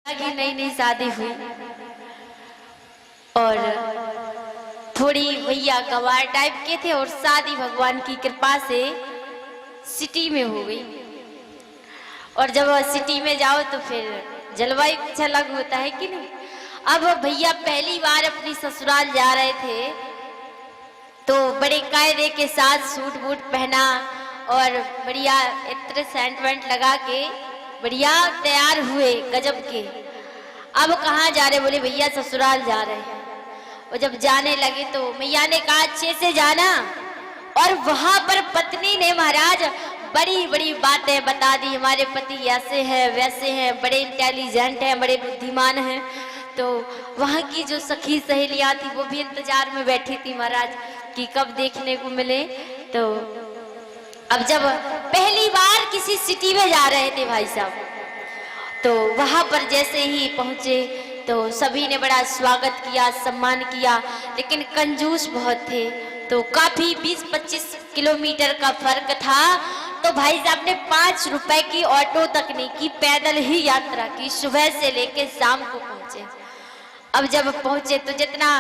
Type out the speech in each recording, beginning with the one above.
की नई नई शादी हुई और थोड़ी भैया गवार टाइप के थे और शादी भगवान की कृपा से सिटी में हो गई। और जब सिटी में जाओ तो फिर जलवायु कुछ अलग होता है कि नहीं। अब भैया पहली बार अपनी ससुराल जा रहे थे तो बड़े कायदे के साथ सूट बूट पहना और बढ़िया इत्र सेंट वेंट लगा के बढ़िया तैयार हुए गजब के। अब कहाँ जा रहे, बोले भैया ससुराल जा रहे हैं। और जब जाने लगे तो मैया ने कहा अच्छे से जाना। और वहां पर पत्नी ने महाराज बड़ी बड़ी बातें बता दी, हमारे पति ऐसे हैं वैसे हैं, बड़े इंटेलिजेंट हैं, बड़े बुद्धिमान हैं। तो वहां की जो सखी सहेलियां थी वो भी इंतजार में बैठी थी महाराज कि कब देखने को मिले। तो अब जब पहली बार किसी सिटी में जा रहे थे भाई साहब, तो वहां पर जैसे ही पहुंचे तो सभी ने बड़ा स्वागत किया, सम्मान किया, लेकिन कंजूस बहुत थे। तो काफी 20-25 किलोमीटर का फर्क था। तो भाई साहब ने 5 रुपए की ऑटो तक नहीं की, पैदल ही यात्रा की, सुबह से लेके शाम को पहुंचे। अब जब पहुंचे तो जितना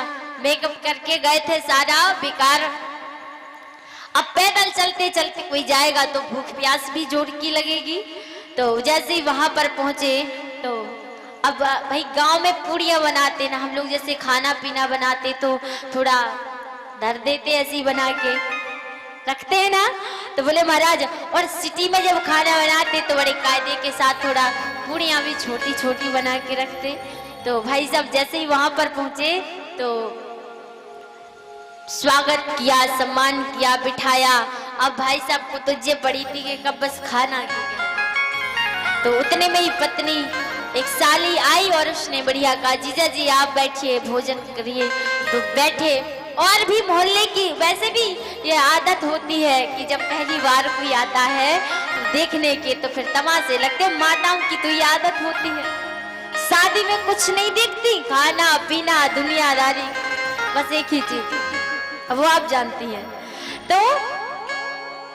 मेकअप करके गए थे सारा बेकार। अब पैदल चलते चलते कोई जाएगा तो भूख प्यास भी जोर की लगेगी। तो जैसे ही वहां पर पहुंचे तो अब भाई गांव में पूड़ियां बनाते ना हम लोग, जैसे खाना पीना बनाते तो थोड़ा धर देते, ऐसे ही बना के रखते हैं ना। तो बोले महाराज, और सिटी में जब खाना बनाते तो बड़े कायदे के साथ थोड़ा पूड़ियां भी छोटी छोटी बना के रखते। तो भाई साहब जैसे ही वहां पर पहुंचे तो स्वागत किया, सम्मान किया, बिठाया। अब भाई साहब को तो ये पड़ी थी कि कब बस खाना की। तो उतने में ही पत्नी एक साली आई और उसने बढ़िया कहा जीजा जी आप बैठिए भोजन करिए। तो बैठे। और भी मोहल्ले की वैसे भी ये आदत होती है कि जब पहली बार कोई आता है देखने के तो फिर तमाशे लगते, माताओं की तो ये आदत होती है। शादी में कुछ नहीं देखती, खाना पीना दुनियादारी, बस एक ही चीज, अब वो आप जानती हैं। तो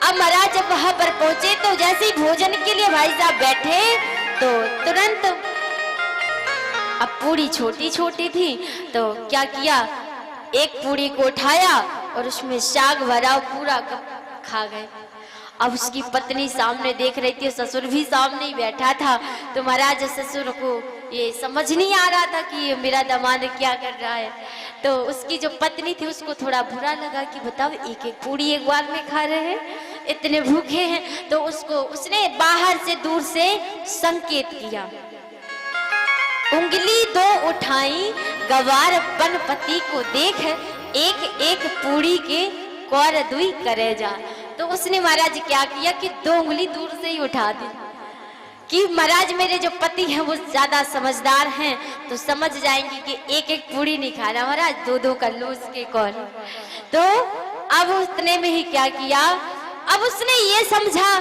अब महाराज जब वहां पर पहुंचे तो जैसे ही भोजन के लिए भाई साहब बैठे तो तुरंत, अब पूरी छोटी छोटी थी तो क्या किया, एक पूरी को उठाया और उसमें साग भरा पूरा खा गए। अब उसकी पत्नी सामने देख रही थी, ससुर भी सामने ही बैठा था। तो महाराज ससुर को ये समझ नहीं आ रहा था कि ये मेरा दामाद क्या कर रहा है। तो उसकी जो पत्नी थी उसको थोड़ा बुरा लगा कि बताओ एक एक पूरी एक बार में खा रहे हैं, इतने भूखे हैं। तो उसने बाहर से दूर से संकेत किया, उंगली 2 उठाई गवार पति को देख, एक एक पूरी के कौर दुई करे जा। तो उसने महाराज क्या किया कि 2 उंगली दूर से ही उठा दी कि महाराज मेरे जो पति हैं वो ज्यादा समझदार हैं तो समझ जाएंगे कि एक एक पूरी नहीं खाना, महाराज 2-2 कर लो उसके कौर। तो अब उतने में ही क्या किया, अब उसने ये समझा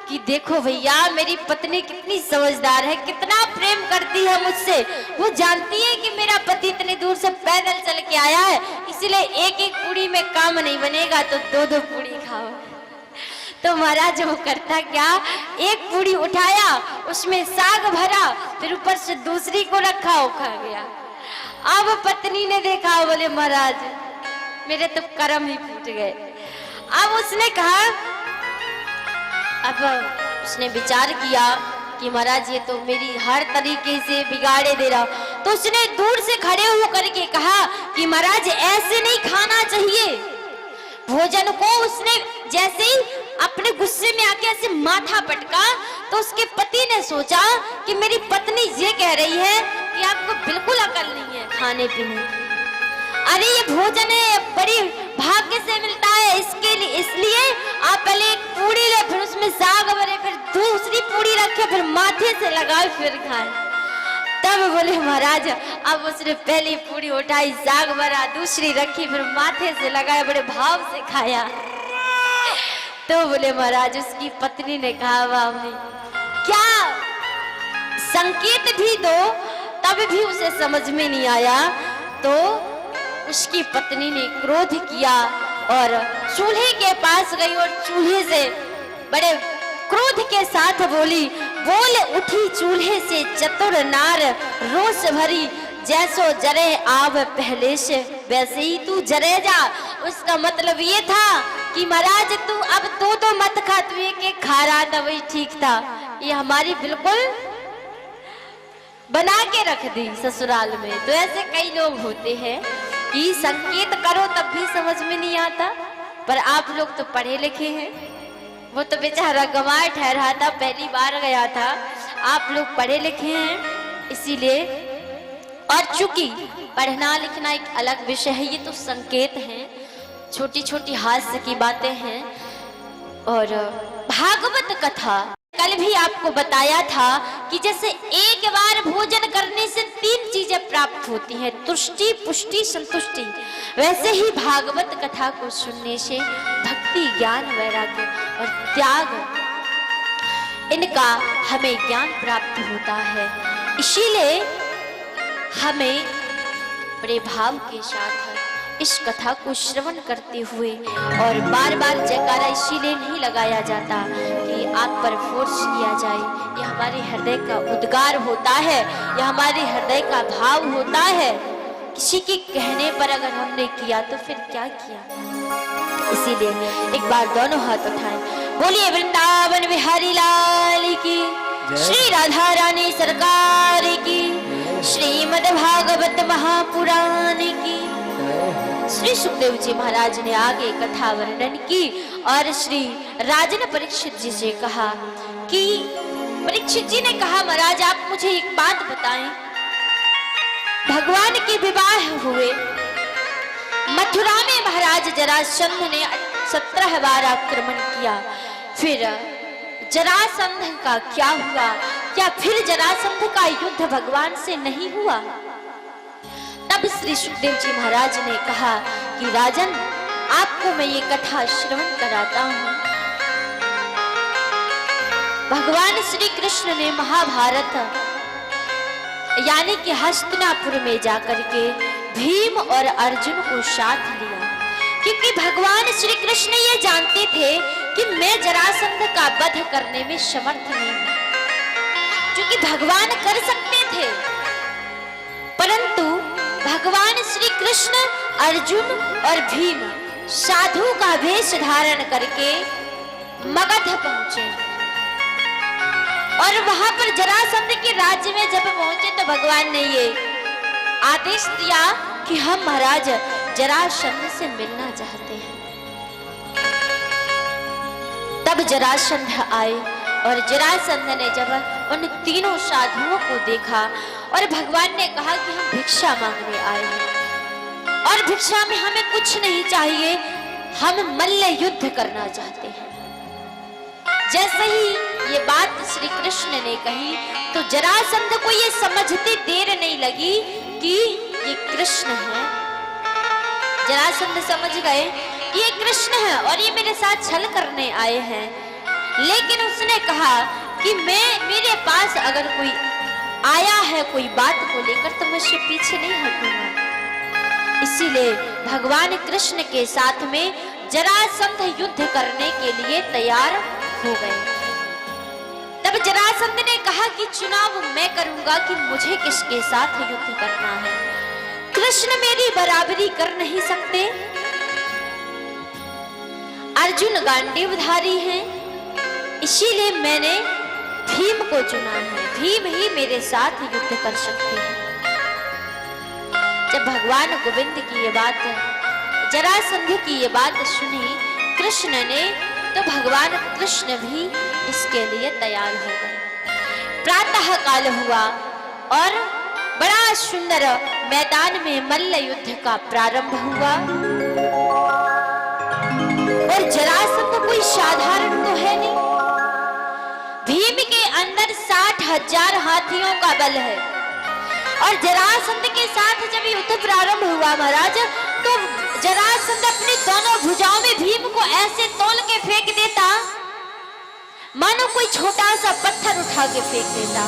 कि देखो भैया मेरी पत्नी कितनी समझदार है, कितना प्रेम करती है मुझसे, वो जानती है कि मेरा पति इतने दूर से पैदल चल के आया है, इसलिए एक एक पूरी में काम नहीं बनेगा तो 2-2 पूरी खाओ। तो महाराज वो करता क्या, एक पूरी उठाया, उसमें साग भरा, फिर ऊपर से दूसरी को रखा, वो खा गया। अब पत्नी ने देखा, बोले महाराज मेरे तो कर्म ही फूट गए। अब उसने कहा, अब उसने विचार किया कि महाराज ये तो मेरी हर तरीके से बिगाड़े दे रहा। तो उसने दूर से खड़े होकर के कहा कि महाराज ऐसे नहीं खाना चाहिए। भोजन को उसने जैसे ही अपने गुस्से में आके ऐसे माथा पटका तो उसके पति ने सोचा कि मेरी पत्नी ये कह रही है कि आपको बिल्कुल अकल नहीं है खाने पीने, अरे ये भोजन है बड़ी भाग्य से मिलता है, इसलिए आप पहले एक पूरी ले, फिर उसमें साग भरे, फिर दूसरी पूरी रखे, फिर माथे से लगाए, फिर खाए। तब बोले महाराज, अब उसने पहली पूरी उठाई, साग भरा, दूसरी रखी, फिर माथे से लगाया, बड़े भाव से खाया। तो बोले महाराज उसकी पत्नी ने कहा वाह भाई क्या संकेत भी दो तब भी उसे समझ में नहीं आया। तो उसकी पत्नी ने क्रोध किया और चूल्हे के पास गई और चूल्हे से बड़े क्रोध के साथ बोली, बोल उठी चूल्हे से चतुर नार, रोष भरी जैसो जरे आव पहले से वैसे ही तू जरे जा। उसका मतलब ये था कि महाराज तू अब दो मत खा, तू एक खा रहा था वही ठीक था। ये हमारी बिल्कुल बना के रख दी ससुराल में। तो ऐसे कई लोग होते हैं कि संकेत करो तब भी समझ में नहीं आता, पर आप लोग तो पढ़े लिखे हैं। वो तो बेचारा गंवार ठहरा था, पहली बार गया था। आप लोग पढ़े लिखे हैं इसीलिए। और चूंकि पढ़ना लिखना एक अलग विषय है, ये तो संकेत हैं, छोटी छोटी हास्य की बातें हैं। और भागवत कथा कल भी आपको बताया था कि जैसे एक बार भोजन करने से 3 चीजें प्राप्त होती हैं, तुष्टि, पुष्टि, संतुष्टि। वैसे ही भागवत कथा को सुनने से भक्ति, ज्ञान, वैराग्य और त्याग, इनका हमें ज्ञान प्राप्त होता है। इसीलिए हमें बड़े भाव के साथ इस कथा को श्रवण करते हुए, और बार बार जयकारा इसीलिए नहीं लगाया जाता कि आप पर फोर्स किया जाए। यह हमारे हृदय का उद्गार होता है, यह हमारे हृदय का भाव होता है। किसी के कहने पर अगर हमने किया तो फिर क्या किया। इसीलिए एक बार दोनों हाथ उठाएं, बोलिए वृंदावन बिहारी लाल की, श्री राधा रानी सरकार की, श्रीमद् भागवत महापुराण की। श्री सुखदेव जी महाराज ने आगे कथा वर्णन की और श्री राजन परीक्षित जी से कहा कि परीक्षित जी ने कहा, महाराज आप मुझे एक बात बताएं, भगवान के विवाह हुए मथुरा में महाराज जरासंध ने 17 बार आक्रमण किया, फिर जरासंध का क्या हुआ? क्या फिर जरासंध का युद्ध भगवान से नहीं हुआ? तब श्री सुखदेव जी महाराज ने कहा कि राजन आपको मैं ये कथा श्रवण कराता हूँ। भगवान श्री कृष्ण ने महाभारत यानी कि हस्तिनापुर में जाकर के भीम और अर्जुन को साथ लिया, क्योंकि भगवान श्री कृष्ण ये जानते थे कि मैं जरासंध का वध करने में समर्थ नहीं हूं, क्योंकि भगवान कर सकते थे, परंतु भगवान श्री कृष्ण, अर्जुन और भीम साधु का वेश धारण करके मगध पहुंचे और वहां पर जरासंध के राज्य में जब पहुंचे तो भगवान ने ये आदेश दिया कि हम महाराज जरासंध से मिलना चाहते हैं। तब जरासंध आए और जरासंध ने जब उन तीनों साधुओं को देखा और भगवान ने कहा कि हम भिक्षा मांगने आए हैं और भिक्षा में हमें कुछ नहीं चाहिए, हम मल्ल युद्ध करना चाहते हैं। जैसे ही ये बात श्री कृष्ण ने कही तो जरासंध को ये समझते देर नहीं लगी कि ये कृष्ण है। जरासंध समझ गए कि ये कृष्ण है और ये मेरे साथ छल करने आए हैं, लेकिन उसने कहा कि मेरे पास अगर कोई आया है कोई बात को लेकर तो मैं उससे पीछे नहीं हटूंगा। इसीलिए भगवान कृष्ण के साथ में जरासंध युद्ध करने के लिए तैयार हो गए। तब जरासंध ने कहा कि चुनाव मैं करूंगा कि मुझे किसके साथ युद्ध करना है। कृष्ण मेरी बराबरी कर नहीं सकते। अर्जुन गांडीवधारी हैं, इसीलिए मैंने भीम को चुना है, भीम ही मेरे साथ युद्ध कर सकते हैं। जब भगवान गोविंद की ये बात, जरासंध की ये बात सुनी कृष्ण ने, तो भगवान कृष्ण भी इसके लिए तैयार हो गए। प्रातः काल हुआ और बड़ा सुंदर मैदान में मल्ल युद्ध का प्रारंभ हुआ। और जरासंध कोई साधारण तो है नहीं, भीम के अंदर 60,000 हाथियों का बल है। और जरासंध के साथ जब युद्ध प्रारंभ हुआ महाराज, तो जरासंध अपनी दोनों भुजाओं में भीम को ऐसे तोल के फेंक देता मानो कोई छोटा सा पत्थर उठा के फेंक देता।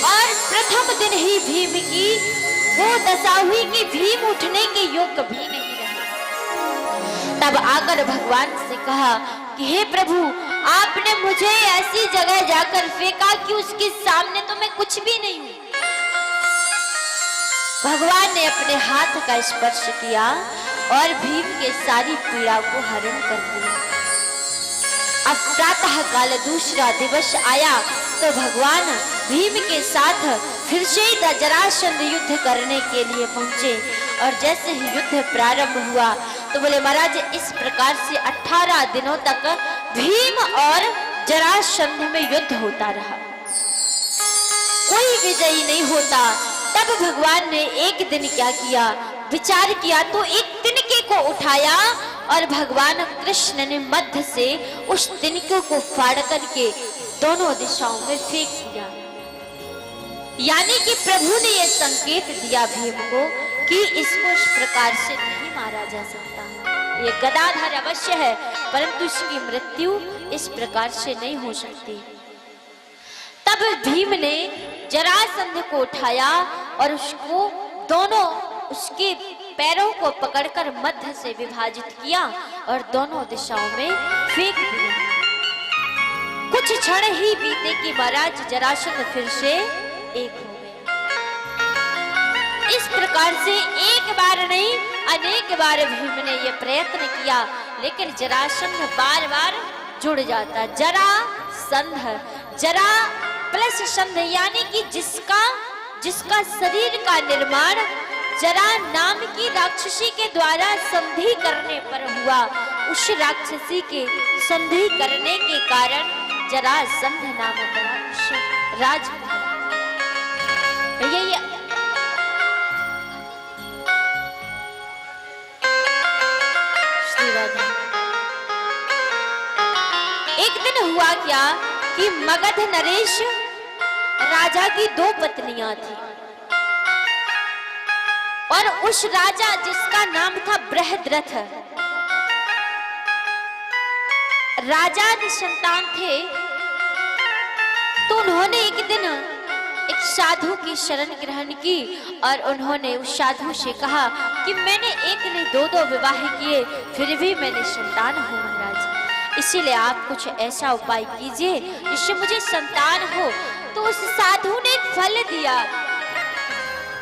और प्रथम दिन ही भीम की वो दशा हुई कि भीम उठने के योग्य भी नहीं रहे। तब आकर भगवान से कहा कि हे प्रभु आपने मुझे ऐसी जगह जाकर फेंका कि उसके सामने तो मैं कुछ भी नहीं हूं। भगवान ने अपने हाथ का स्पर्श किया और भीम के सारी पीड़ा को हरण कर दिया। अब प्रातः काल दूसरा दिवस आया तो भगवान भीम के साथ फिर से जरासंध युद्ध करने के लिए पहुंचे। और जैसे ही युद्ध प्रारंभ हुआ तो बोले महाराज इस प्रकार से 18 दिनों तक भीम और जरासंध में युद्ध होता रहा, कोई विजयी नहीं होता। तब भगवान ने एक दिन क्या किया, विचार किया तो एक तिनके को उठाया और भगवान कृष्ण ने मध्य से उस तिनके को फाड़ करके दोनों दिशाओं में फेंक दिया। यानी कि प्रभु ने यह संकेत दिया भीम को कि इसको इस प्रकार से नहीं मारा जा सकता। ये गदाधर अवश्य है परंतु इसकी मृत्यु इस प्रकार से नहीं हो सकती। तब भीम ने जरासंध को उठाया और उसको दोनों उसके पैरों को पकड़कर मध्य से विभाजित किया और दोनों दिशाओं में फेंक दिया। कुछ क्षण ही बीते कि महाराज जरासंध फिर से एक हो गए। इस प्रकार से एक बार नहीं अनेक बार भीम ने यह प्रयत्न किया लेकिन जरासंध बार बार जुड़ जाता। जरा प्लस संध यानी कि जिसका शरीर का निर्माण जरा नाम की राक्षसी के द्वारा संधि करने पर हुआ, उस राक्षसी के संधि करने के कारण जरासंध नाम पड़ा उस राजकुमार। ये एक दिन हुआ क्या कि मगध नरेश राजा की 2 पत्नियां थी और उस राजा जिसका नाम था बृहद्रथ, राजा निसंतान थे। तो उन्होंने एक दिन एक साधु की शरण ग्रहण की और उन्होंने उस साधु से कहा कि मैंने एक नहीं 2 विवाह किए फिर भी मैंने संतान हूं महाराज, इसीलिए आप कुछ ऐसा उपाय कीजिए जिससे मुझे संतान हो। तो उस साधु ने एक फल दिया,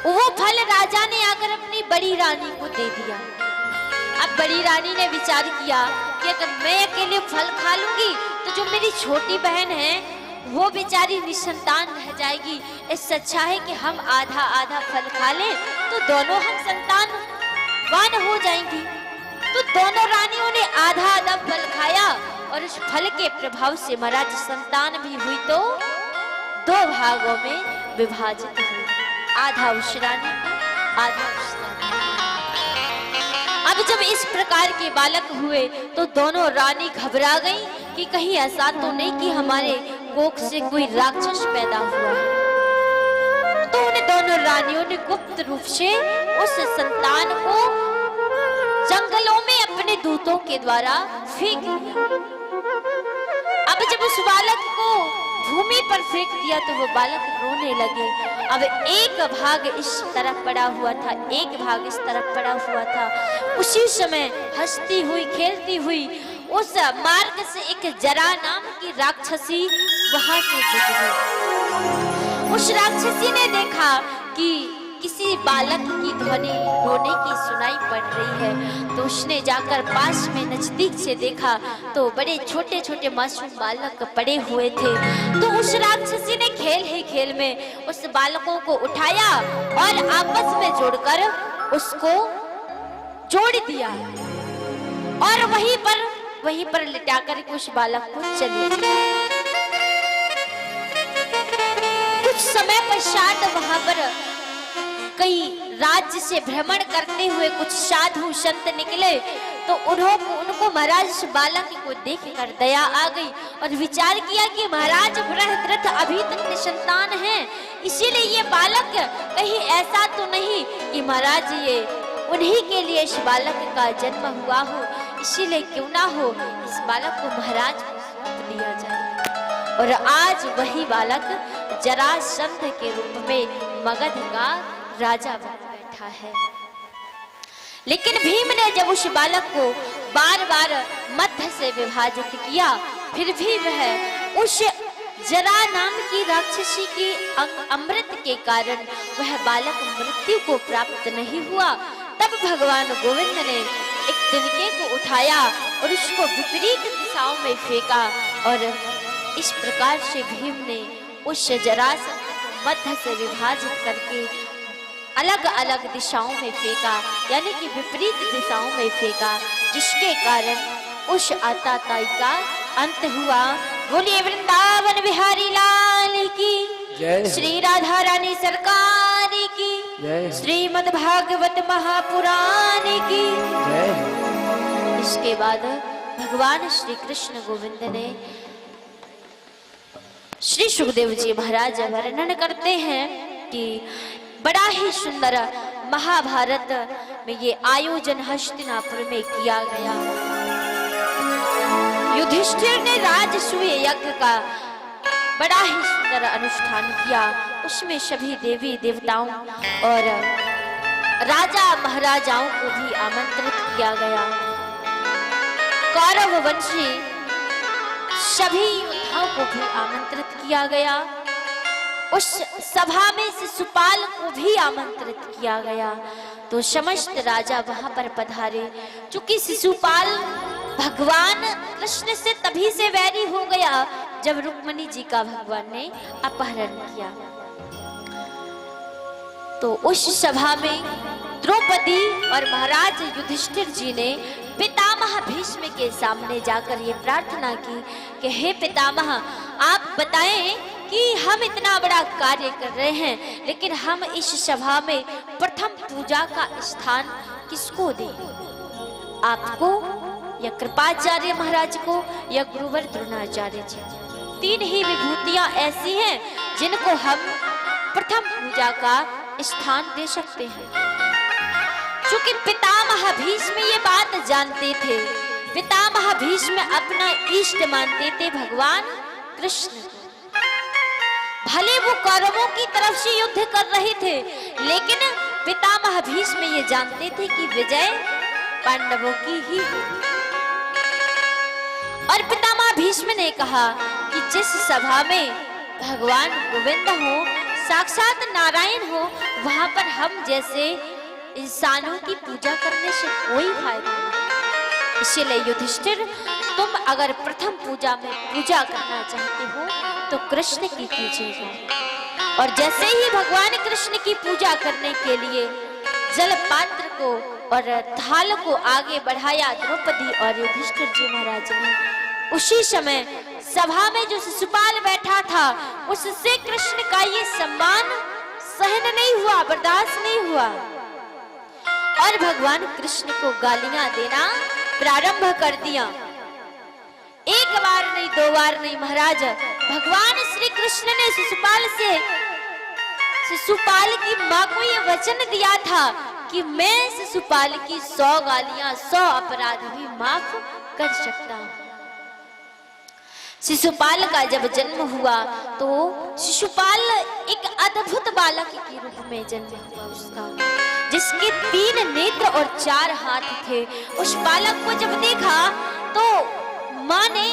वो फल राजा ने आकर अपनी बड़ी रानी को दे दिया। अब बड़ी रानी ने विचार किया कि अगर मैं अकेले फल खा लूंगी तो जो मेरी छोटी बहन है वो बेचारी निसंतान रह जाएगी, इससे अच्छा है कि हम आधा आधा फल खा लें तो दोनों हम संतानवान हो जाएंगी। तो दोनों रानियों ने आधा आधा फल खाया और उस फल के प्रभाव से महाराज संतान भी हुई तो 2 भागों में विभाजित हुई, आधा उस रानी आधा उस रानी। अब जब इस प्रकार के बालक हुए तो दोनों रानी घबरा गईं कि कहीं ऐसा तो नहीं कि हमारे कोख से कोई राक्षस पैदा हुआ है। तो उन दोनों रानियों ने गुप्त रूप से उस संतान को जंगलों में अपने दूतों के द्वारा फेंक दिया। अब जब उस बालक को भूमि पर फेंक दिया तो वो बालक रोने लगे। अब एक भाग इस तरफ पड़ा हुआ था, एक भाग इस तरफ पड़ा हुआ था। उसी समय हंसती हुई खेलती हुई उस मार्ग से एक जरा नाम की राक्षसी वहां से गुजरी। उस राक्षसी ने देखा कि किसी बालक की ध्वनि रोने की सुनाई पड़ रही है तो उसने जाकर पास में नजदीक से देखा तो बड़े छोटे छोटे मासूम बालक पड़े हुए थे। तो उस राक्षसी ने खेल ही खेल में उस बालकों को उठाया और आपस में जोड़कर उसको जोड़ दिया और वहीं पर लिटाकर उस बालक को चले गए। कुछ समय पश्चात वहां पर कई राज्य से भ्रमण करते हुए कुछ साधु संत निकले तो उनको महाराज इस बालक को देखकर दया आ गई और विचार किया कि महाराज बृहद्रथ अभी तक निसंतान है, इसीलिए ये बालक कहीं ऐसा तो नहीं कि महाराज ये उन्हीं के लिए इस बालक का जन्म हुआ हो, इसीलिए क्यों ना हो इस बालक को महाराज को सौंप दिया जाए। और आज वही बालक जरासंध के रूप में मगध का राजा बन बैठा है। लेकिन भीम ने जब उस बालक को बार बार मध्य से विभाजित किया फिर भी वह उस जरा नाम की राक्षसी की अमृत के कारण वह बालक मृत्यु को प्राप्त नहीं हुआ। तब भगवान गोविंद ने एक तिनके को उठाया और उसको विपरीत दिशाओं में फेंका और इस प्रकार से भीम ने उस जरासंध को मध्य से विभाजित करके अलग अलग दिशाओं में फेंका, यानी कि विपरीत दिशाओं में फेंका, जिसके कारण उस आतताई का अंत हुआ। बोलिए वृंदावन बिहारी लाल की जय। श्री राधा रानी सरकार की जय। श्रीमद् भागवत महापुराण की जय। इसके बाद भगवान श्री कृष्ण गोविंद ने श्री सुखदेव जी महाराज वर्णन करते हैं कि बड़ा ही सुंदर महाभारत में ये आयोजन हस्तिनापुर में किया गया। युधिष्ठिर ने राजसूय यज्ञ का बड़ा ही सुंदर अनुष्ठान किया। उसमें सभी देवी देवताओं और राजा महाराजाओं को भी आमंत्रित किया गया। कौरव वंशी सभी योद्धाओं को भी आमंत्रित किया गया। उस सभा में शिशुपाल को भी आमंत्रित किया गया। तो समस्त राजा वहां पर पधारे। चूंकि शिशुपाल भगवान कृष्ण से तभी से वैरी हो गया जब रुक्मिणी जी का भगवान ने अपहरण किया। तो उस सभा में द्रौपदी और महाराज युधिष्ठिर जी ने पितामह भीष्म के सामने जाकर ये प्रार्थना की कि हे पितामह, आप बताएं कि हम इतना बड़ा कार्य कर रहे हैं, लेकिन हम इस सभा में प्रथम पूजा का स्थान किसको दें? आपको या कृपाचार्य महाराज को या गुरुवर द्रोणाचार्य जी? तीन ही विभूतियां ऐसी हैं जिनको हम प्रथम पूजा का स्थान दे सकते हैं। चूंकि पितामह भीष्म ये बात जानते थे, पितामह भीष्म अपना इष्ट मानते थे भगवान कृष्ण। भले वो कौरवों की तरफ से युद्ध कर रहे थे, लेकिन पितामह भीष्म ये जानते थे कि विजय पांडवों की ही होगी। और पितामह भीष्म ने कहा कि जिस सभा में भगवान गोविंद हो, साक्षात नारायण हो, वहां पर हम जैसे इंसानों की पूजा करने से कोई फायदा नहीं। इसलिए युधिष्ठिर, तुम अगर प्रथम पूजा में पूजा करना चाहते हो तो कृष्ण की कीजिएगा। और जैसे ही भगवान कृष्ण की पूजा करने के लिए जल पात्र को और थाल को आगे बढ़ाया द्रौपदी और युधिष्ठिर जी महाराज ने, उसी समय सभा में जो शिशुपाल बैठा था उससे कृष्ण का ये सम्मान सहन नहीं हुआ, बर्दाश्त नहीं हुआ और भगवान कृष्ण को गालियां देना प्रारंभ कर दिया। एक बार नहीं, दो बार नहीं महाराज, भगवान श्री कृष्ण ने शिशुपाल की मां को ये वचन दिया था कि मैं शिशुपाल की 100 गालियां, 100 अपराध भी माफ कर सकता हूं। शिशुपाल का जब जन्म हुआ तो शिशुपाल एक अद्भुत बालक के रूप में जन्म हुआ उसका, जिसके 3 नेत्र और 4 हाथ थे। उस बालक को जब देखा तो माँ ने,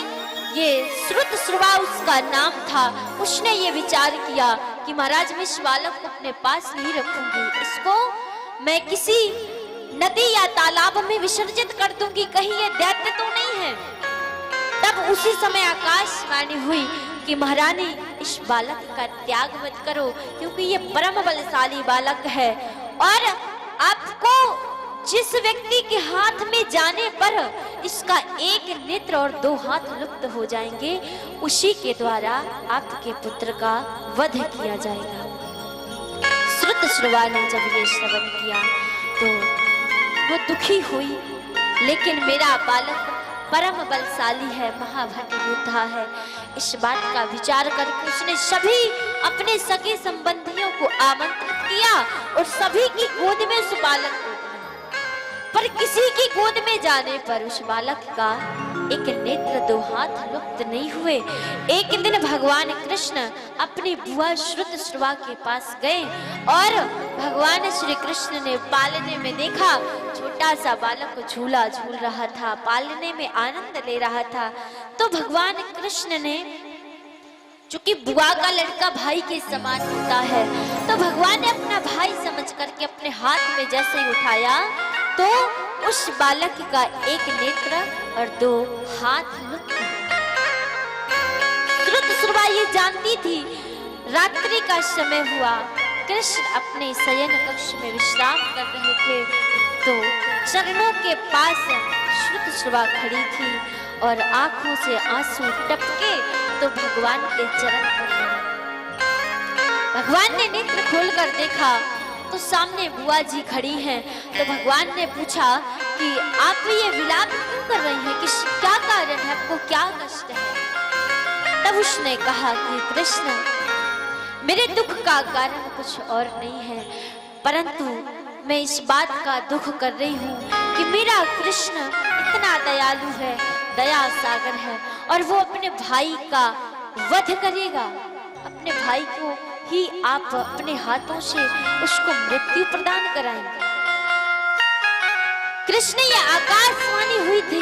ये श्रुतश्रुवा उसका नाम था, उसने ये विचार किया कि महाराज मैं इस बालक को अपने पास नहीं रखूंगी, इसको मैं किसी नदी या तालाब में विसर्जित कर दूंगी, कहीं ये दैत्य तो नहीं है। तब उसी समय आकाशवाणी हुई कि महारानी इस बालक का त्याग मत करो, क्योंकि ये परम बलशाली बालक है और आपको जिस व्यक्ति के हाथ में जाने पर इसका 1 नेत्र और 2 हाथ लुप्त हो जाएंगे, उसी के द्वारा आपके पुत्र का वध किया जाएगा। श्रुतश्रुवा ने जब ये श्रवण किया तो वो दुखी हुई, लेकिन मेरा बालक परम बलशाली है, महाभट योद्धा है, इस बात का विचार करके उसने सभी अपने सगे संबंधियों को आमंत्रित किया और सभी की गोद में उस बालक को दिया। पर किसी की गोद में जाने पर उस बालक का एक नेत्र दो हाथ लुप्त नहीं हुए। एक दिन भगवान कृष्ण अपनी बुआ श्रुतश्रवा के पास गए और भगवान श्री कृष्ण ने पालने में देखा छोटा सा बालक झूला झूल रहा था, पालने में आनंद ले रहा था। तो भगवान कृष्ण ने, चूंकि बुआ का लड़का भाई के समान होता है, तो भगवान ने अपना भाई समझ करके अपने हाथ में जैसे ही उठाया तो उस बालक का एक नेत्र और दो हाथ लुप्त। श्रुतश्रवा ये जानती थी रात्रि का समय हुआ, कृष्ण अपने शयन कक्ष में विश्राम कर रहे थे, तो चरणों के पास श्रुतश्रवा खड़ी थी और आंखों से आंसू टपके तो भगवान के चरण पर। भगवान ने नेत्र खोलकर देखा तो सामने बुआ जी खड़ी हैं। तो भगवान ने पूछा कि आप ये विलाप क्यों कर रही हैं, कि क्या कारण है, आपको क्या कष्ट है? तब उसने कहा कि कृष्ण, मेरे दुख का कारण कुछ और नहीं है, परंतु मैं इस बात का दुख कर रही हूँ कि मेरा कृष्ण इतना दयालु है, दया सागर है, और वो अपने भाई का वध करेगा। अपने भाई को ही आप अपने हाथों से उसको मृत्यु प्रदान कराएंगे। कृष्ण ये आकाशवाणी हुई थी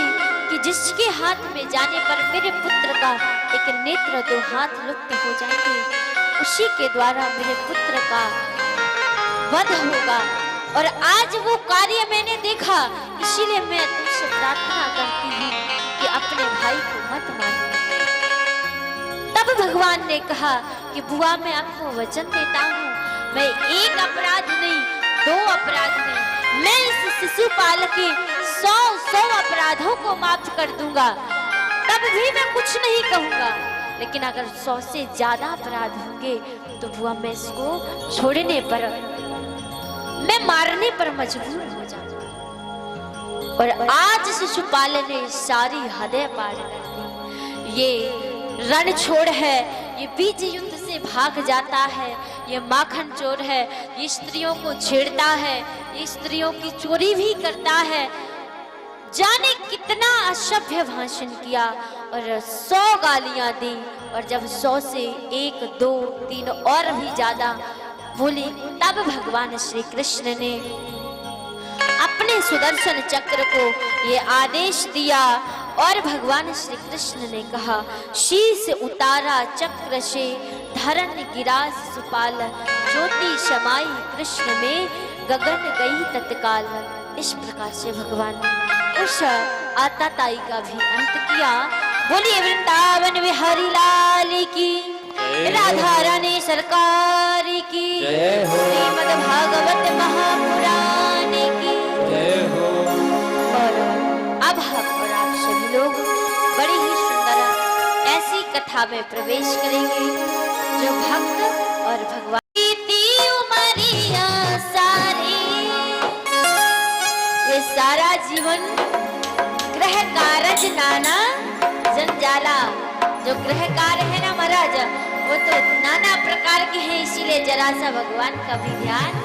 कि जिसके हाथ में जाने पर मेरे पुत्र का एक नेत्र दो हाथ लुप्त हो जाएंगे, उसी के द्वारा मेरे पुत्र का वध होगा। और आज वो कार्य मैंने देखा, इसीलिए मैं तुमसे प्रार्थना करती हूँ कि अपने भाई को मत मारो। तब भगवान ने कहा कि बुआ, मैं आपको वचन देता हूँ, मैं एक अपराध नहीं, दो अपराध नहीं, मैं इस शिशुपाल के 100 अपराधों को माफ कर दूंगा, तब भी मैं कुछ नहीं कहूंगा। लेकिन अगर 100 से ज्यादा अपराध होंगे तो बुआ, मैं इसको छोड़ने पर, मैं मारने पर मजबूर हो जाऊंगा। और आज शिशुपाल ने सारी हदें पार कर दी। ये रण छोड़ है, ये बीच युद्ध से भाग जाता है, ये माखन चोर है, ये स्त्रियों को छेड़ता है, ये स्त्रियों की चोरी भी करता है, जाने कितना असभ्य भाषण किया और 100 गालियां दी। और जब 100 से 1, 2, 3 और भी ज्यादा बोली, तब भगवान श्री कृष्ण ने अपने सुदर्शन चक्र को ये आदेश दिया और भगवान श्री कृष्ण ने कहा, शीश उतारा चक्र से धरन गिरा सुपाल, ज्योति समाई कृष्ण में गगन गई तत्काल। इस प्रकार से भगवान ने उस आताताई का भी अंत किया। बोलिए वृंदावन बिहारी लाल की, राधा रानी सरकार की, श्रीमद् भागवत महापुराण की जय हो। और अब हम और आप सभी लोग बड़ी ही सुंदर ऐसी कथा में प्रवेश करेंगे जो भक्त और भगवान उमरिया सारी, ये सारा जीवन ग्रह कारज नाना जंजाला। जो गृह कार्य है ना महाराज, वो तो नाना प्रकार के हैं, इसीलिए जरा सा भगवान का भी ध्यान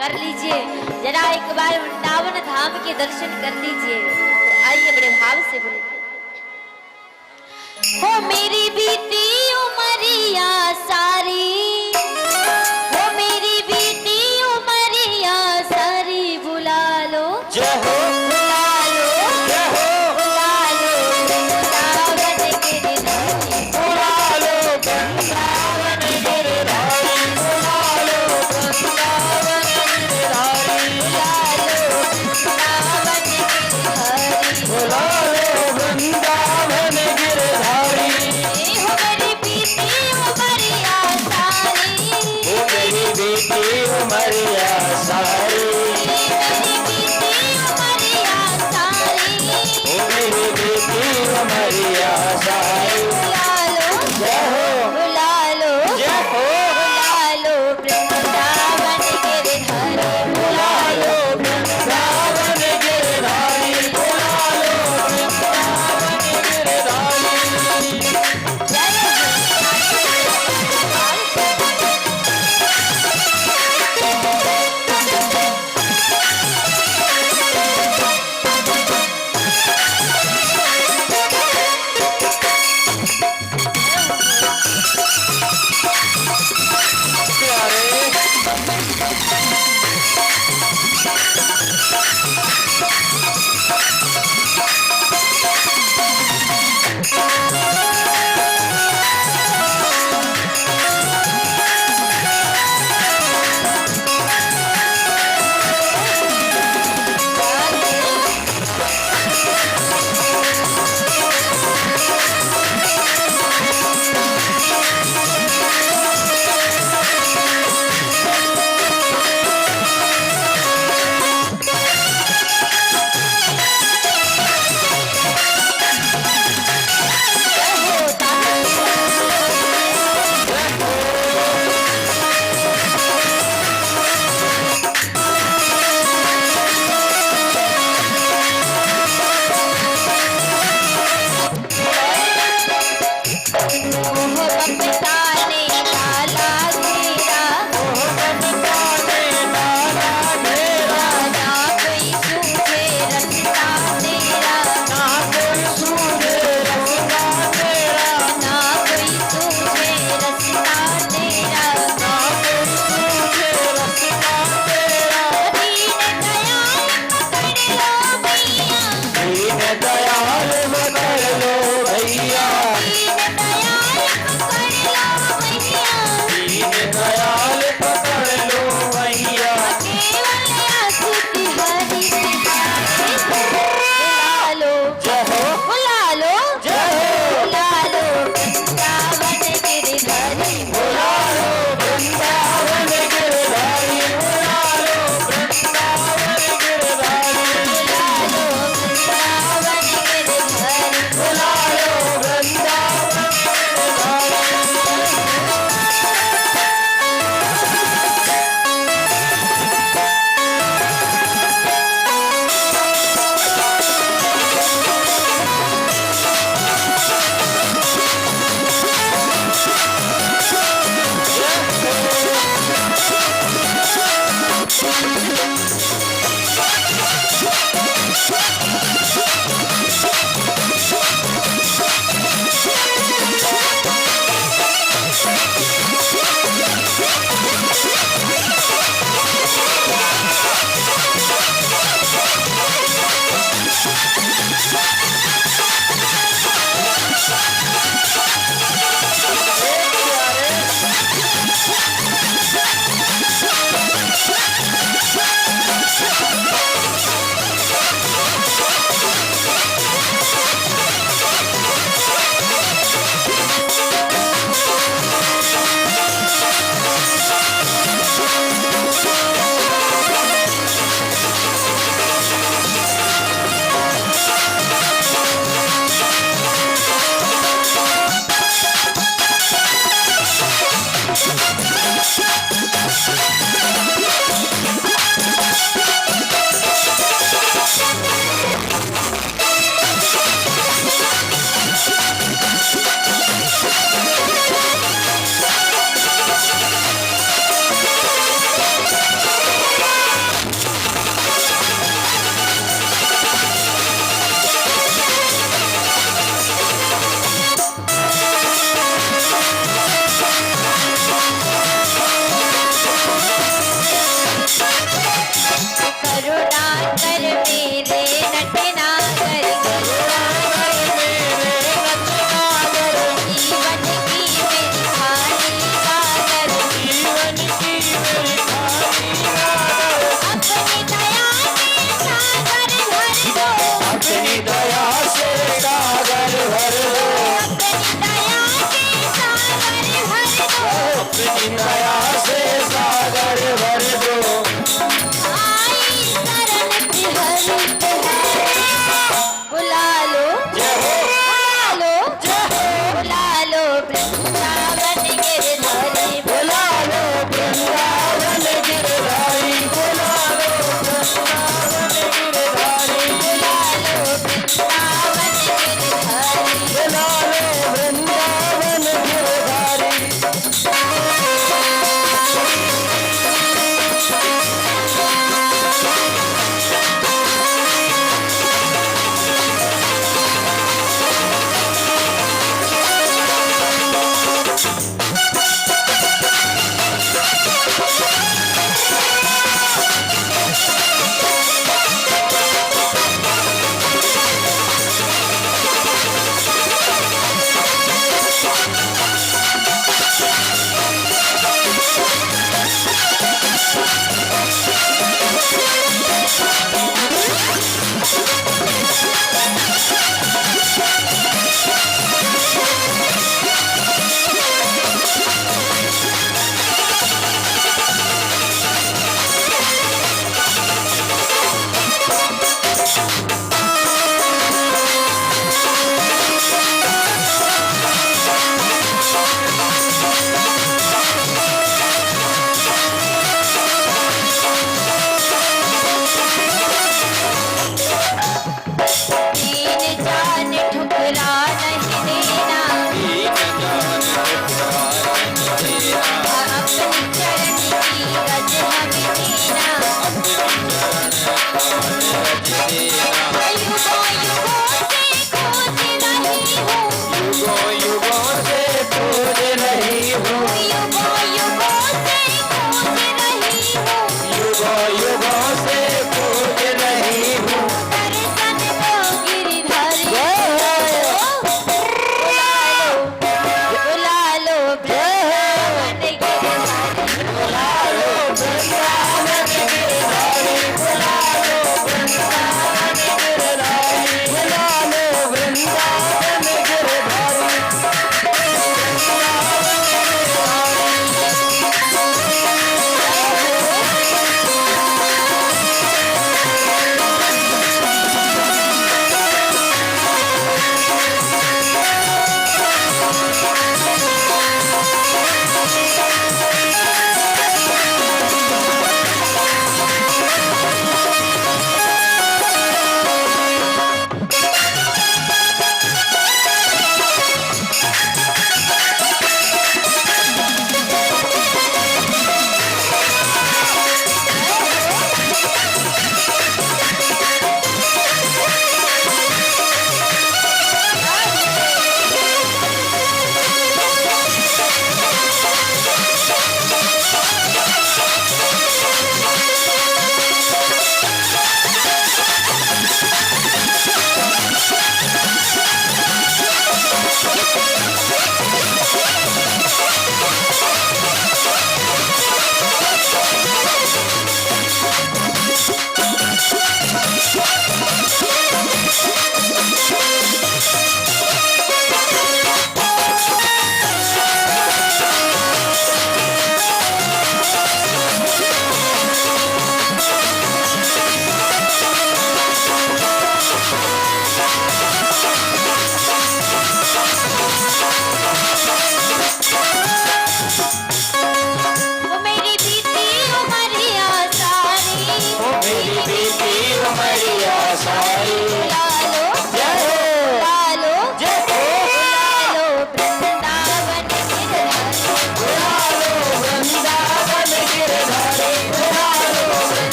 कर लीजिए। जरा एक बार वृंदावन धाम के दर्शन कर लीजिए। तो आइए बड़े भाव से बोले, हो मेरी बीती उमरिया सारी, हो मेरी बीती उमरिया सारी, बुला लो जय हो, Maria